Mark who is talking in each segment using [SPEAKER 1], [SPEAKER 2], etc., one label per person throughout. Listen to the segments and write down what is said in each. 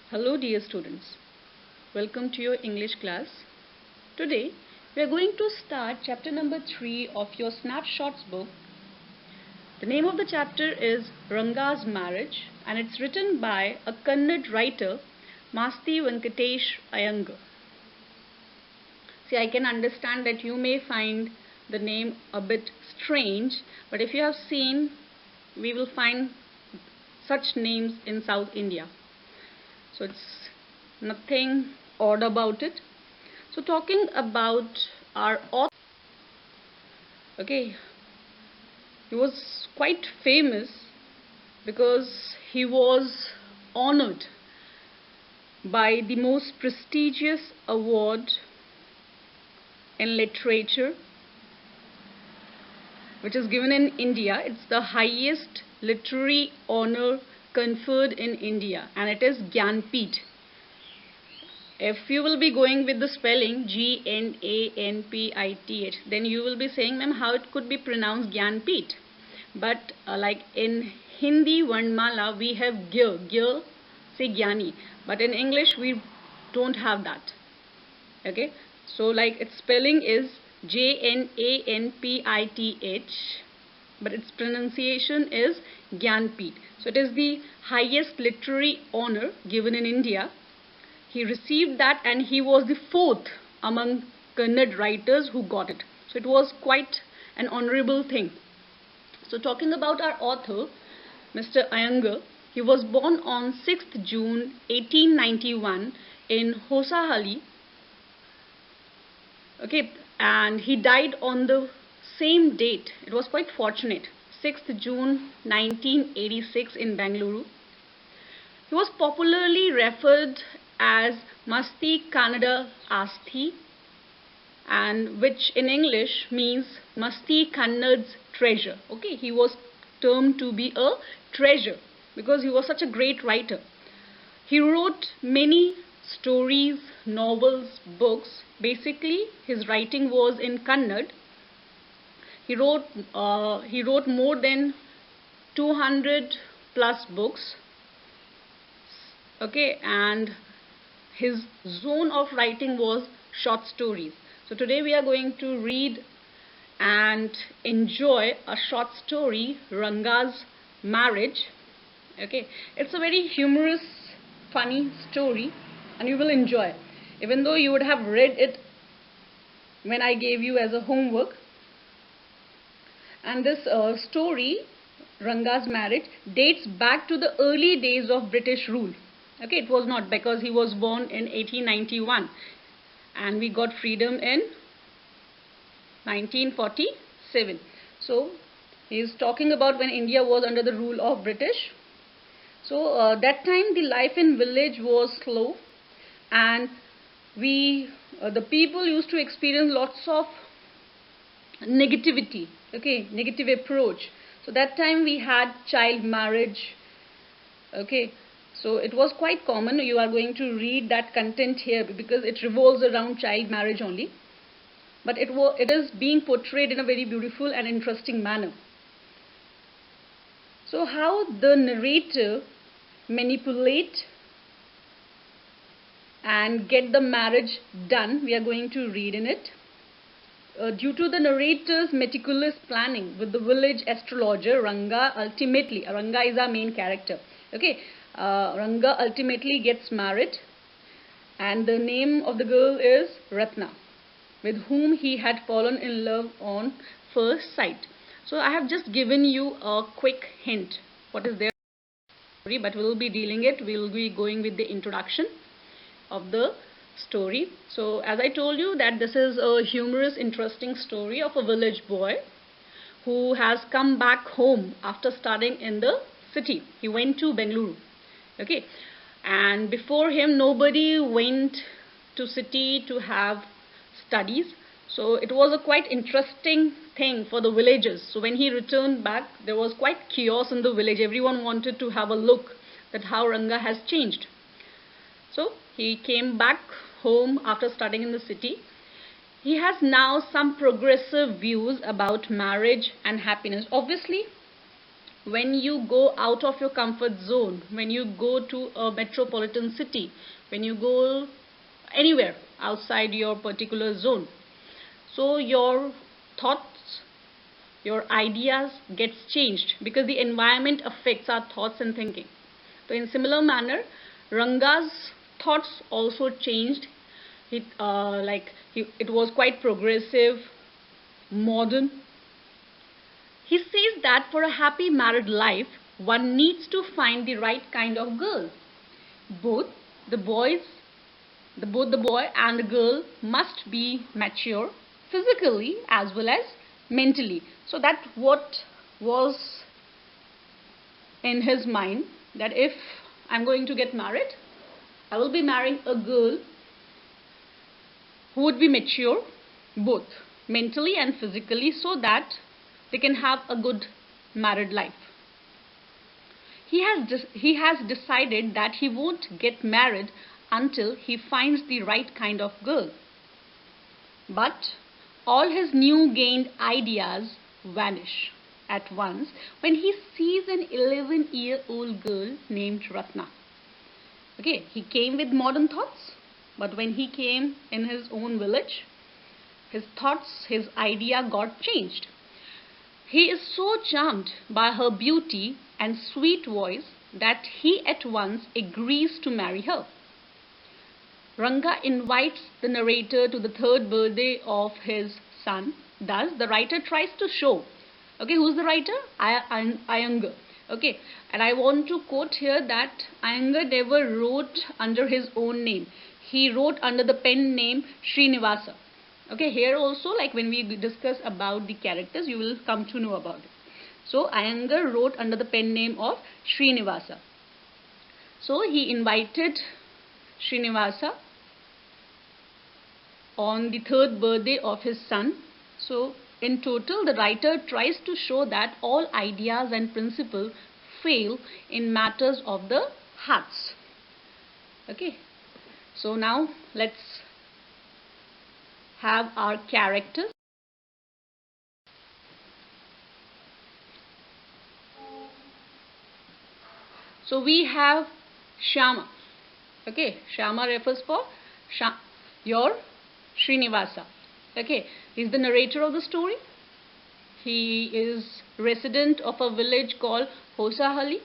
[SPEAKER 1] Hello dear students, welcome to your English class. Today we are going to start chapter number 3 of your snapshots book. The name of the chapter is Ranga's Marriage and it's written by a Kannada writer, Masti Venkatesh Iyengar. See, I can understand that you may find the name a bit strange, but if you have seen, we will find such names in South India. So it's nothing odd about it. So talking about our author, okay, he was quite famous because he was honored by the most prestigious award in literature which is given in India. It's the highest literary honor conferred in India and it is Gyanpith. If you will be going with the spelling Gnanpith, then you will be saying, ma'am, how it could be pronounced Gyanpith. But like in Hindi Varnmala, we have Gya, say Gyani. But in English, we don't have that. Okay, so like its spelling is Gnanpith, but its pronunciation is Gyanpith. So it is the highest literary honor given in India. He received that and he was the fourth among Kannada writers who got it. So it was quite an honorable thing. So talking about our author, Mr. Iyengar, he was born on 6th June 1891 in Hosahalli. Okay, and he died on the same date. It was quite fortunate. 6th June 1986 in Bengaluru. He was popularly referred as Masti Kannada Asthi, and which in English means Masti Kannada's treasure. Okay, he was termed to be a treasure because he was such a great writer. He wrote many stories, novels, books. Basically, his writing was in Kannada. He wrote more than 200 plus books. Okay, and his zone of writing was short stories. So today we are going to read and enjoy a short story, Ranga's Marriage. Okay, it's a very humorous, funny story and you will enjoy, even though you would have read it when I gave you as a homework. And this story, Ranga's Marriage, dates back to the early days of British rule. Okay, it was not, because he was born in 1891 and we got freedom in 1947. So he is talking about when India was under the rule of British. So that time the life in village was slow and the people used to experience lots of negativity, okay, negative approach. So that time we had child marriage. Okay, so it was quite common. You are going to read that content here because it revolves around child marriage only, but it is being portrayed in a very beautiful and interesting manner. So how the narrator manipulate and get the marriage done, we are going to read in it. Due to the narrator's meticulous planning with the village astrologer, Ranga is our main character. Okay, Ranga ultimately gets married and the name of the girl is Ratna, with whom he had fallen in love on first sight. So I have just given you a quick hint what is there, but we will be dealing it. We will be going with the introduction of the story. So as I told you that this is a humorous, interesting story of a village boy who has come back home after studying in the city. He went to Bengaluru. Okay, and before him nobody went to city to have studies. So it was a quite interesting thing for the villagers. So when he returned back, there was quite chaos in the village. Everyone wanted to have a look at how Ranga has changed. So he came back home after studying in the city. He has now some progressive views about marriage and happiness. Obviously, when you go out of your comfort zone, when you go to a metropolitan city, when you go anywhere outside your particular zone, so your thoughts, your ideas gets changed because the environment affects our thoughts and thinking. So in similar manner, Ranga's thoughts also changed. It was quite progressive, modern. He says that for a happy married life, one needs to find the right kind of girl. Both the boys, both the boy and the girl must be mature physically as well as mentally. So that what was in his mind, that if I'm going to get married, I will be marrying a girl who would be mature both mentally and physically so that they can have a good married life. He has decided that he won't get married until he finds the right kind of girl. But all his new gained ideas vanish at once when he sees an 11-year-old girl named Ratna. Okay, he came with modern thoughts, but when he came in his own village, his thoughts, his idea got changed. He is so charmed by her beauty and sweet voice that he at once agrees to marry her. Ranga invites the narrator to the third birthday of his son. Thus, the writer tries to show. Okay, who's the writer? Iyengar. Okay, and I want to quote here that Iyengar never wrote under his own name. He wrote under the pen name Srinivasa. Okay, here also, like when we discuss about the characters, you will come to know about it. So Iyengar wrote under the pen name of Srinivasa. So he invited Srinivasa on the third birthday of his son. So in total, the writer tries to show that all ideas and principles fail in matters of the hearts. Okay, so now let's have our characters. So we have Shyama. Okay, Shyama refers for your Srinivasa. Okay, he's the narrator of the story. He is resident of a village called Hosahalli.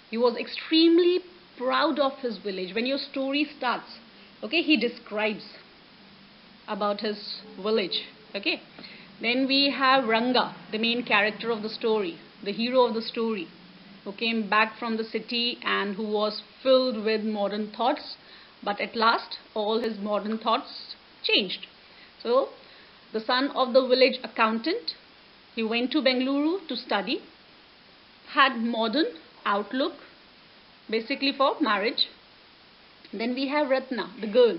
[SPEAKER 1] He was extremely proud of his village. When your story starts, okay, he describes about his village. Okay, then we have Ranga, the main character of the story, the hero of the story, who came back from the city and who was filled with modern thoughts, but at last all his modern thoughts changed. So the son of the village accountant, he went to Bengaluru to study, had modern outlook basically for marriage. Then we have Ratna, the girl.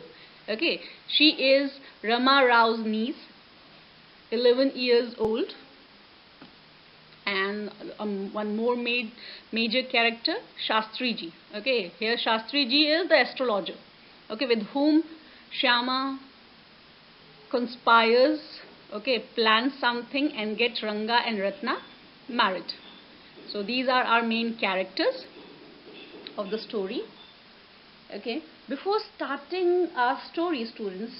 [SPEAKER 1] Okay, she is Rama Rao's niece, 11 years old. And one more major character, Shastriji. Okay, here Shastriji is the astrologer. Okay, with whom Shyama conspires, okay, plans something and get Ranga and Ratna married. So these are our main characters of the story. Okay, before starting our story, students,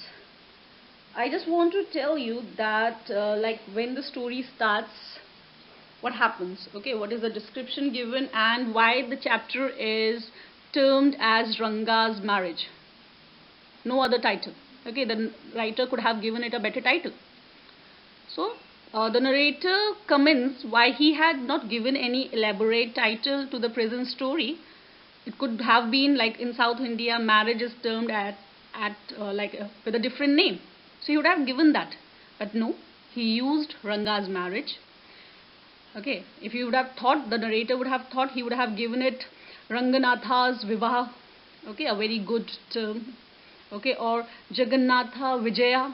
[SPEAKER 1] I just want to tell you that like when the story starts, what happens, okay, what is the description given and why the chapter is termed as Ranga's marriage. No other title. Okay, the writer could have given it a better title. So the narrator comments why he had not given any elaborate title to the present story. It could have been like in South India, marriage is termed with a different name. So he would have given that. But no, he used Ranga's marriage. Okay, if you would have thought, the narrator would have thought he would have given it Ranganatha's Vivaha. Okay, a very good term. Okay, or Jagannatha Vijaya.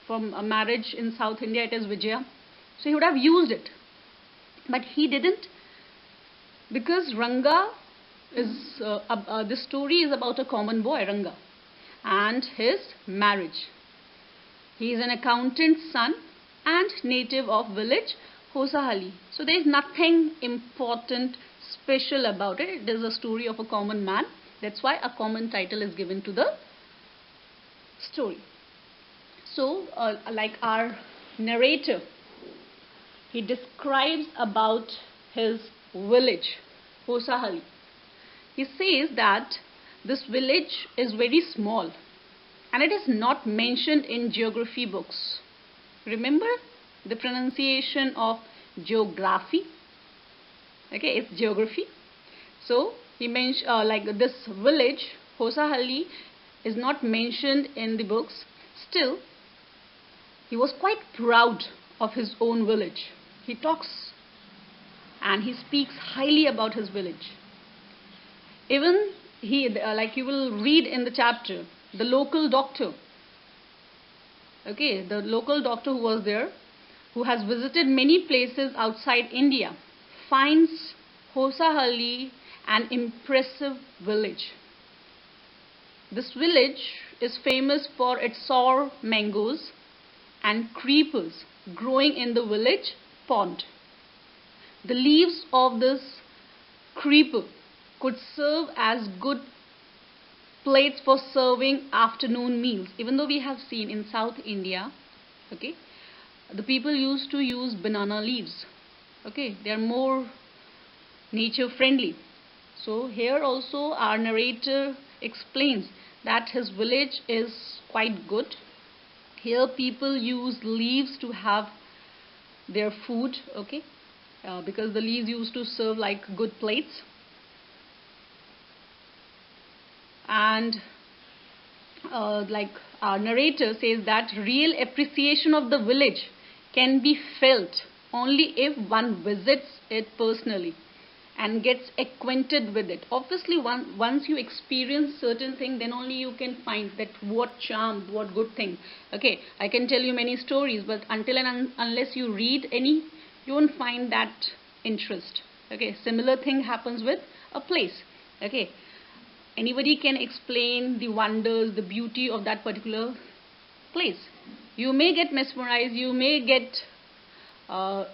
[SPEAKER 1] From a marriage in South India, it is Vijaya. So he would have used it. But he didn't, because Ranga is, this story is about a common boy, Ranga, and his marriage. He is an accountant's son and native of village Hosahalli. So there is nothing important, special about it. It is a story of a common man. That's why a common title is given to the story. So, like our narrator, he describes about his village, Hosahali. He says that this village is very small and it is not mentioned in geography books. Remember the pronunciation of geography? Okay, it's geography. So he mentioned like this village, Hosahali, is not mentioned in the books. Still, he was quite proud of his own village. He talks and he speaks highly about his village. Even he, like you will read in the chapter, the local doctor, okay, the local doctor who was there, who has visited many places outside India, finds Hosahali an impressive village. This village is famous for its sour mangoes and creepers growing in the village pond. The leaves of this creeper could serve as good plates for serving afternoon meals. Even though we have seen in South India, okay, the people used to use banana leaves. Okay, they are more nature friendly. So here also our narrator explains that his village is quite good. Here people use leaves to have their food, okay, because the leaves used to serve like good plates. And like our narrator says that real appreciation of the village can be felt only if one visits it personally and gets acquainted with it. Obviously, once you experience certain thing, then only you can find that what charm, what good thing. Okay, I can tell you many stories, but until and unless you read any, you won't find that interest. Okay, similar thing happens with a place. Okay, anybody can explain the wonders, the beauty of that particular place. You may get mesmerized, you may get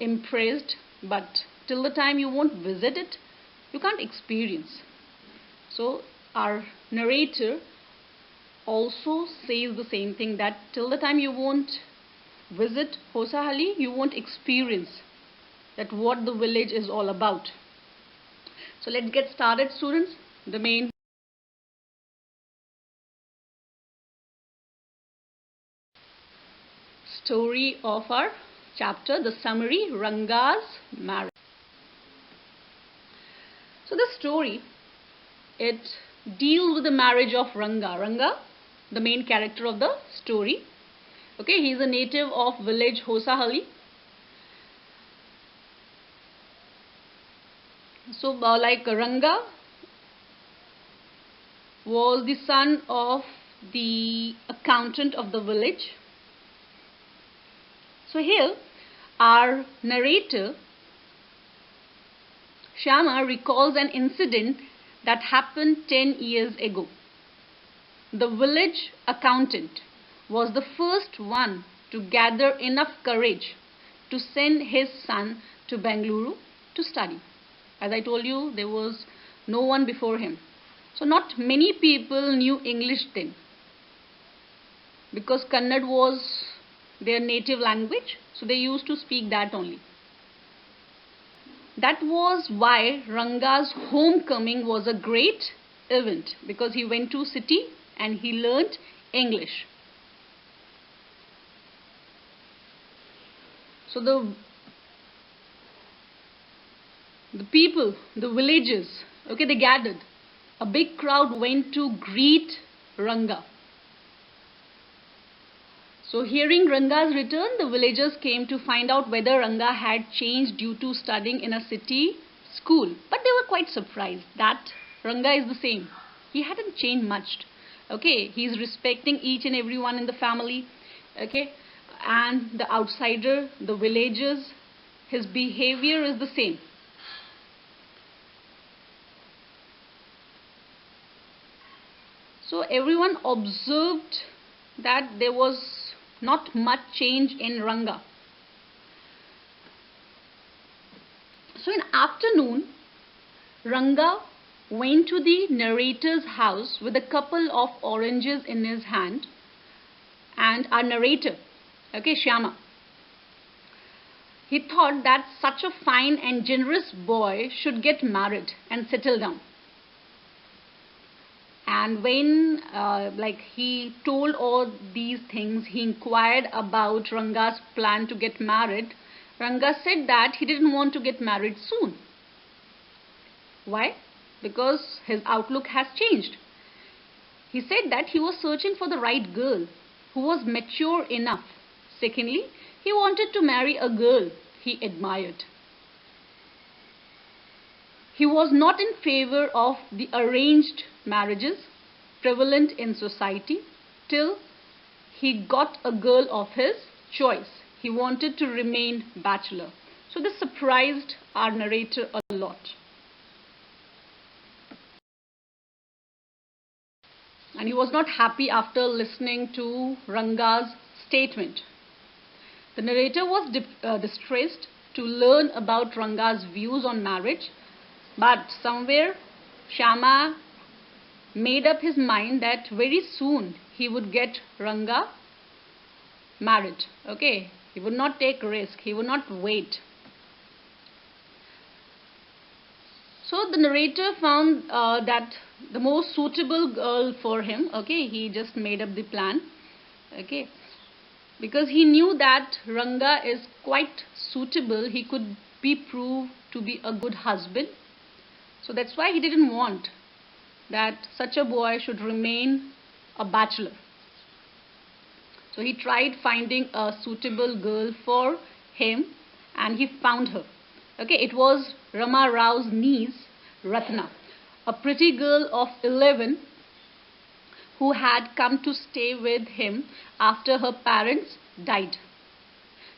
[SPEAKER 1] impressed, but till the time you won't visit it, you can't experience. So our narrator also says the same thing, that till the time you won't visit Hosahali, you won't experience that what the village is all about. So let's get started, students. The main story of our chapter, the summary, Ranga's marriage. So the story, it deals with the marriage of Ranga. Ranga, the main character of the story. Okay, he is a native of village Hosahali. So like Ranga was the son of the accountant of the village. So here our narrator Shyama recalls an incident that happened 10 years ago. The village accountant was the first one to gather enough courage to send his son to Bengaluru to study. As I told you, there was no one before him. So not many people knew English then, because Kannada was their native language, so they used to speak that only. That was why Ranga's homecoming was a great event, because he went to city and he learnt English. So the people, the villagers, okay, they gathered. A big crowd went to greet Ranga. So hearing Ranga's return, the villagers came to find out whether Ranga had changed due to studying in a city school. But they were quite surprised that Ranga is the same. He hadn't changed much. Okay, he's respecting each and everyone in the family. Okay, and the outsider, the villagers, his behavior is the same. So everyone observed that there was not much change in Ranga. afternoon, Ranga went to the narrator's house with a couple of oranges in his hand, and our narrator, okay, Shyama, he thought that such a fine and generous boy should get married and settle down. And when he told all these things, he inquired about Ranga's plan to get married. Ranga said that he didn't want to get married soon. Why? Because his outlook has changed. He said that he was searching for the right girl who was mature enough. Secondly, he wanted to marry a girl he admired. He was not in favor of the arranged marriages prevalent in society till he got a girl of his choice. He wanted to remain bachelor. So this surprised our narrator a lot. And he was not happy after listening to Ranga's statement. The narrator was distressed to learn about Ranga's views on marriage, but somewhere Shyama made up his mind that very soon he would get Ranga married. Okay, he would not take risk, he would not wait. So the narrator found that the most suitable girl for him, okay, he just made up the plan, okay, because he knew that Ranga is quite suitable, he could be proved to be a good husband. So that's why he didn't want that such a boy should remain a bachelor. So he tried finding a suitable girl for him, and he found her. Okay, it was Rama Rao's niece, Ratna, a pretty girl of 11 who had come to stay with him after her parents died.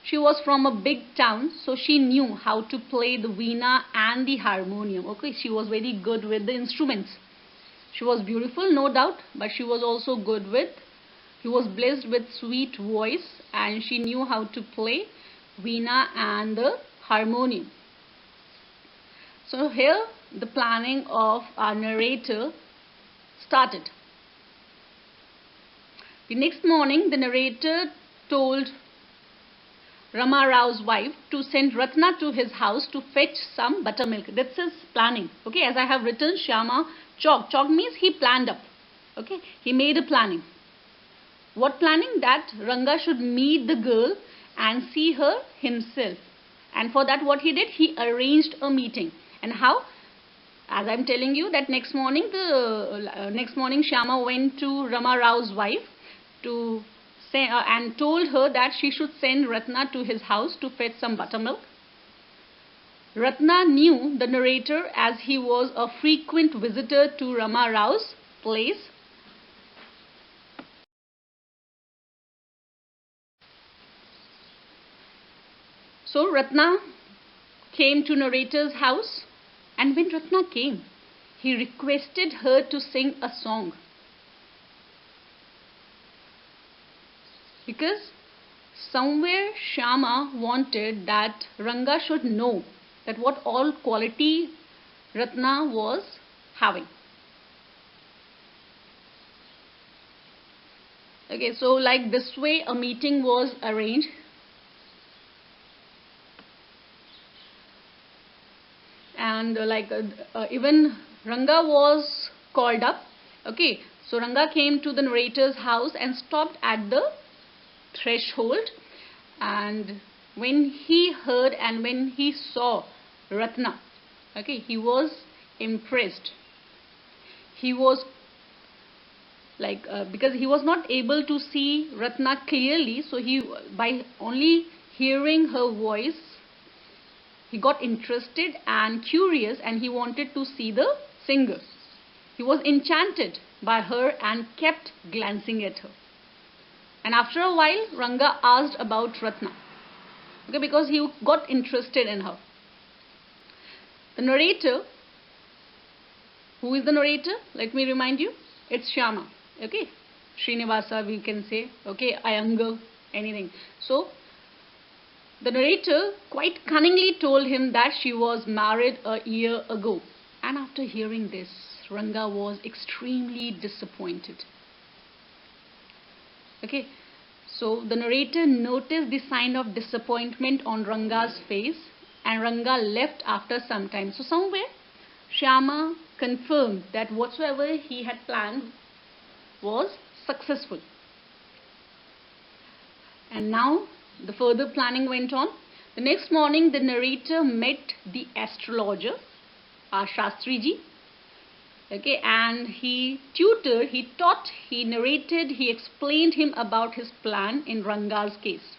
[SPEAKER 1] She was from a big town, so she knew how to play the veena and the harmonium. Okay, she was very good with the instruments. She was beautiful, no doubt, but she was also good with, she was blessed with sweet voice, and she knew how to play veena and the harmonium. So here the planning of our narrator started. The next morning, the narrator told Rama Rao's wife to send Ratna to his house to fetch some buttermilk. That's his planning. Okay, as I have written, Shyama chalk. Chalk means he planned up. Okay, he made a planning. What planning? That Ranga should meet the girl and see her himself. And for that, what he did, he arranged a meeting. And how? As I'm telling you, that next morning, Shyama went to Rama Rao's wife to say, and told her that she should send Ratna to his house to fetch some buttermilk. Ratna knew the narrator as he was a frequent visitor to Rama Rao's place. So Ratna came to narrator's house, and when Ratna came, he requested her to sing a song. Because somewhere Shyama wanted that Ranga should know that what all quality Ratna was having. Okay, so like this way a meeting was arranged. And even Ranga was called up. Okay, so Ranga came to the narrator's house and stopped at the threshold, and when he heard and when he saw Ratna, okay, he was impressed. He was because he was not able to see Ratna clearly, so he, by only hearing her voice, he got interested and curious, and he wanted to see the singer. He was enchanted by her and kept glancing at her. And after a while, Ranga asked about Ratna, okay, because he got interested in her. The narrator, who is the narrator? Let me remind you, it's Shyama, okay, Srinivasa we can say, okay, Iyengar, anything. So The narrator quite cunningly told him that she was married a year ago. And after hearing this, Ranga was extremely disappointed. Okay, so the narrator noticed the sign of disappointment on Ranga's face, and Ranga left after some time. So somewhere Shyama confirmed that whatsoever he had planned was successful. And now the further planning went on. The next morning the narrator met the astrologer, Shastriji. Okay, and he tutored, he taught, he narrated, he explained him about his plan in Ranga's case.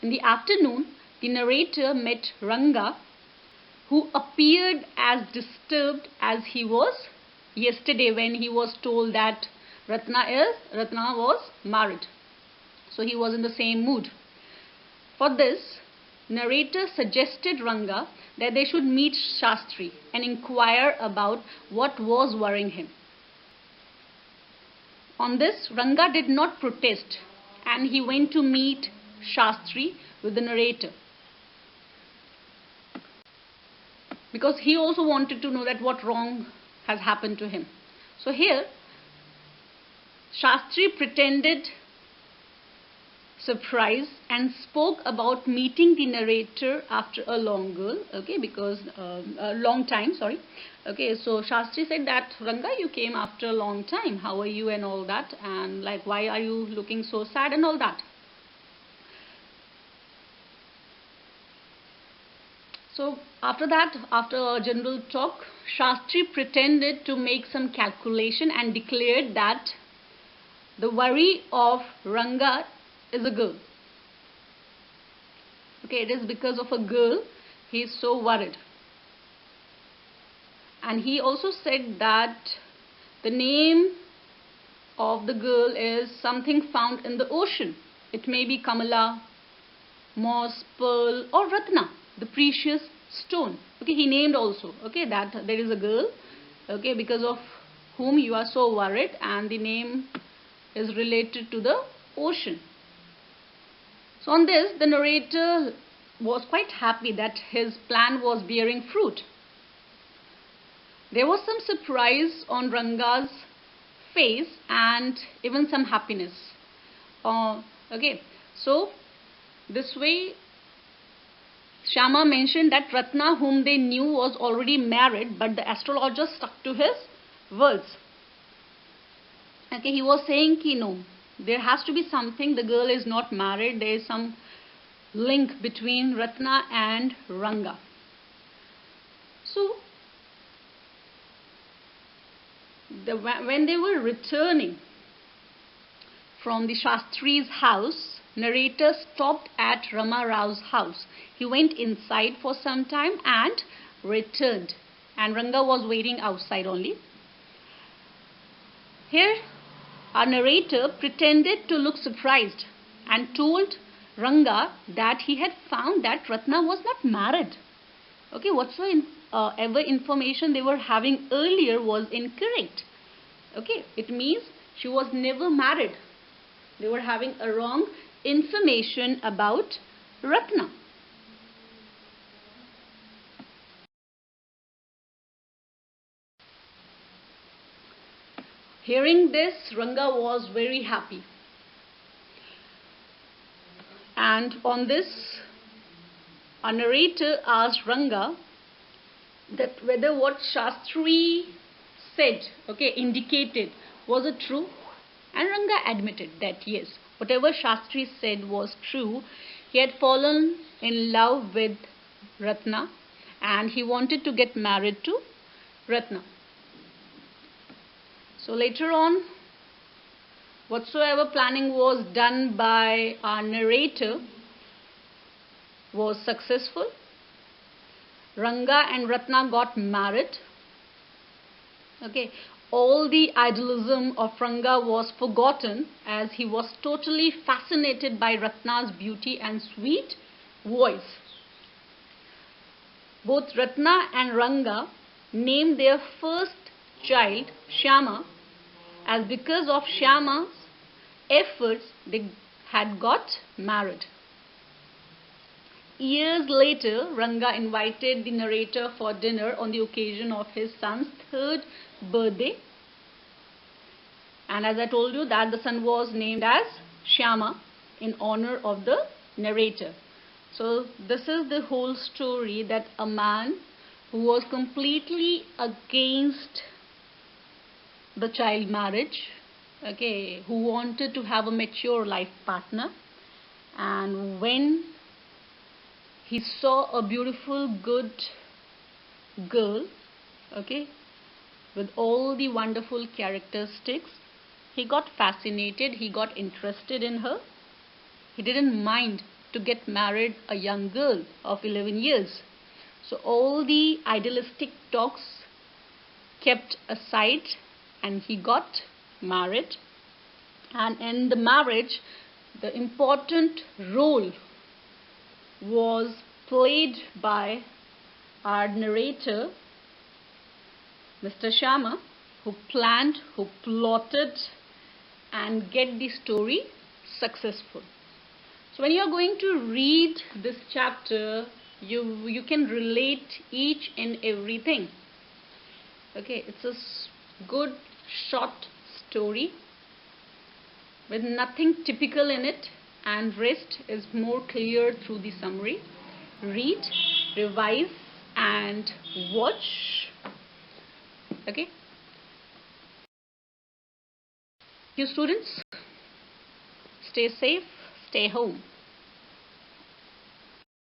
[SPEAKER 1] In the afternoon, the narrator met Ranga, who appeared as disturbed as he was yesterday when he was told that Ratna was married. So he was in the same mood. For this, narrator suggested Ranga that they should meet Shastri and inquire about what was worrying him. On this, Ranga did not protest and he went to meet Shastri with the narrator, because he also wanted to know that what wrong has happened to him. So here, Shastri pretended surprise and spoke about meeting the narrator after a long time. Okay, so Shastri said that Ranga, you came after a long time. How are you and all that? And like, why are you looking so sad and all that? So after that, after a general talk, Shastri pretended to make some calculation and declared that the worry of Ranga is a girl. Okay, it is because of a girl he is so worried. And he also said that the name of the girl is something found in the ocean. It may be Kamala, moss, pearl, or Ratna, the precious stone. Okay, he named also, okay, that there is a girl, okay, because of whom you are so worried, and the name is related to the ocean. So on this, the narrator was quite happy that his plan was bearing fruit. There was some surprise on Ranga's face and even some happiness. Okay, so this way Shyama mentioned that Ratna, whom they knew, was already married, but the astrologer stuck to his words. Okay, he was saying ki no, there has to be something, the girl is not married, there is some link between Ratna and Ranga. So when they were returning from the Shastri's house, narrator stopped at Rama Rao's house. He went inside for some time and returned, and Ranga was waiting outside only. Here our narrator pretended to look surprised and told Ranga that he had found that Ratna was not married. Okay, whatsoever information they were having earlier was incorrect. Okay, it means she was never married. They were having a wrong information about Ratna. Hearing this, Ranga was very happy. And on this, a narrator asked Ranga that whether what Shastri said, okay, indicated, was it true? And Ranga admitted that yes, whatever Shastri said was true. He had fallen in love with Ratna and he wanted to get married to Ratna. So later on, whatsoever planning was done by our narrator was successful. Ranga and Ratna got married. Okay, all the idealism of Ranga was forgotten as he was totally fascinated by Ratna's beauty and sweet voice. Both Ratna and Ranga named their first child Shyama, as because of Shyama's efforts they had got married. years later, Ranga invited the narrator for dinner on the occasion of his son's 3rd birthday. And as I told you that the son was named as Shyama in honor of the narrator. So this is the whole story, that a man who was completely against the child marriage, okay, who wanted to have a mature life partner, and when he saw a beautiful, good girl, okay, with all the wonderful characteristics, he got fascinated, he got interested in her. He didn't mind to get married a young girl of 11 years. So all the idealistic talks kept aside and he got married. And in the marriage, the important role was played by our narrator, Mr. Shyama, who planned, who plotted and get the story successful. So when you are going to read this chapter, you can relate each and everything. Okay, it's a good short story with nothing typical in it, and rest is more clear through the summary. Read, revise and watch. Okay. You students, stay safe, stay home.